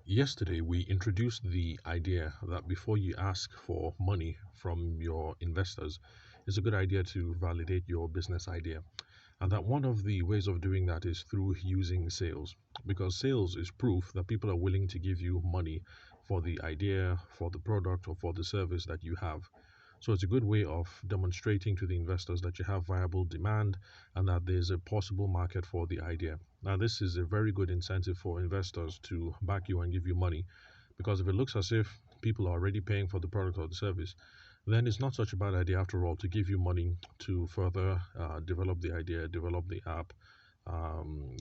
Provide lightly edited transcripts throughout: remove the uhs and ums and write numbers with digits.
Yesterday, we introduced the idea that before you ask for money from your investors, it's a good idea to validate your business idea. And that one of the ways of doing that is through using sales, because sales is proof that people are willing to give you money for the idea, for the product, or for the service that you have. So it's a good way of demonstrating to the investors that you have viable demand and that there's a possible market for the idea. Now, this is a very good incentive for investors to back you and give you money, because if it looks as if people are already paying for the product or the service, then it's not such a bad idea after all to give you money to further develop the idea, develop the app,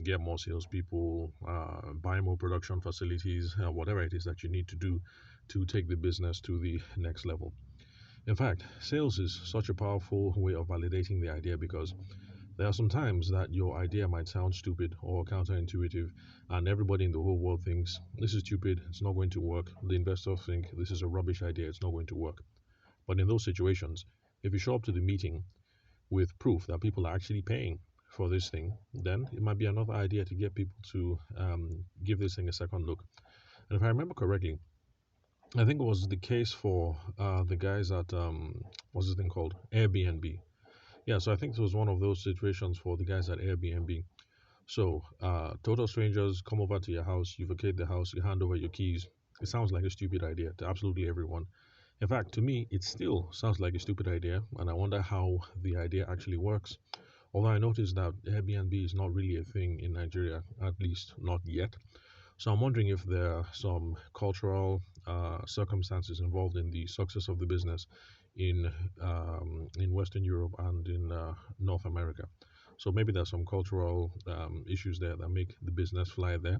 get more salespeople, buy more production facilities, whatever it is that you need to do to take the business to the next level. In fact, sales is such a powerful way of validating the idea because there are some times that your idea might sound stupid or counterintuitive, and everybody in the whole world thinks this is stupid, it's not going to work. The investors think this is a rubbish idea, it's not going to work. But in those situations, if you show up to the meeting with proof that people are actually paying for this thing, then it might be another idea to get people to give this thing a second look. And if I remember correctly, I think it was the case for the guys at what's this thing called Airbnb. Yeah, so I think it was one of those situations for the guys at Airbnb. So, total strangers come over to your house, you vacate the house, you hand over your keys. It sounds like a stupid idea to absolutely everyone. In fact, to me, it still sounds like a stupid idea, and I wonder how the idea actually works. Although I noticed that Airbnb is not really a thing in Nigeria, at least not yet. So I'm wondering if there are some cultural circumstances involved in the success of the business in Western Europe and in North America. So maybe there's some cultural issues there that make the business fly there,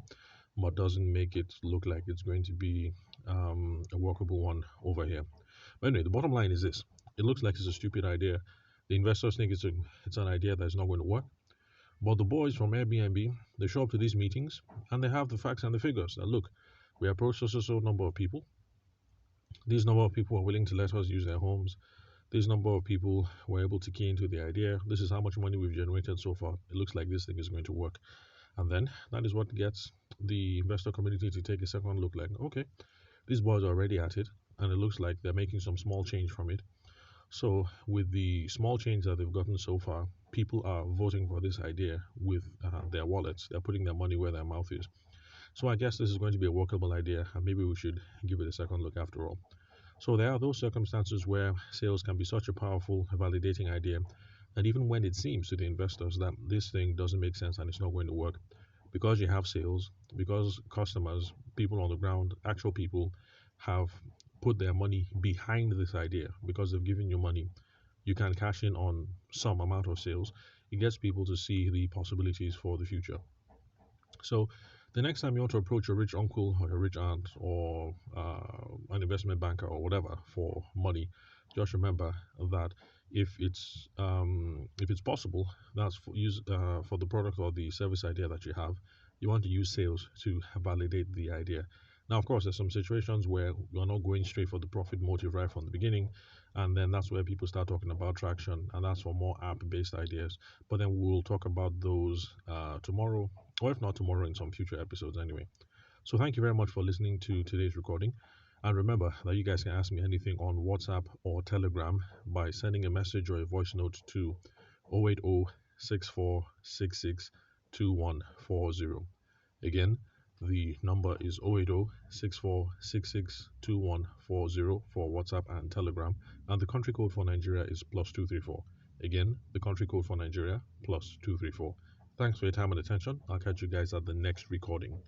but doesn't make it look like it's going to be a workable one over here. But anyway, the bottom line is this: it looks like it's a stupid idea. The investors think it's an idea that's not going to work. But the boys from Airbnb, they show up to these meetings and they have the facts and the figures that look, we approached so number of people. These number of people are willing to let us use their homes. This number of people were able to key into the idea. This is how much money we've generated so far. It looks like this thing is going to work. And then that is what gets the investor community to take a second look like, okay, these boys are already at it, and it looks like they're making some small change from it. So, with the small change that they've gotten so far, people are voting for this idea with their wallets. They're putting their money where their mouth is. So, I guess this is going to be a workable idea, and maybe we should give it a second look after all. So, there are those circumstances where sales can be such a powerful, validating idea that even when it seems to the investors that this thing doesn't make sense and it's not going to work, because you have sales, because customers, people on the ground, actual people have put their money behind this idea because they've given you money, you can cash in on some amount of sales. It gets people to see the possibilities for the future. So the next time you want to approach a rich uncle or a rich aunt or an investment banker or whatever for money, just remember that if it's possible, that's for use for the product or the service idea that you have. You want to use sales to validate the idea. Now, of course, there's some situations where you're not going straight for the profit motive right from the beginning, and then that's where people start talking about traction, and that's for more app-based ideas. But then we'll talk about those tomorrow, or if not tomorrow, in some future episodes anyway. So thank you very much for listening to today's recording. And remember that you guys can ask me anything on WhatsApp or Telegram by sending a message or a voice note to 080 6466 2140. Again, the number is 080 6466 2140 for WhatsApp and Telegram. And the country code for Nigeria is +234. Again, the country code for Nigeria +234. Thanks for your time and attention. I'll catch you guys at the next recording.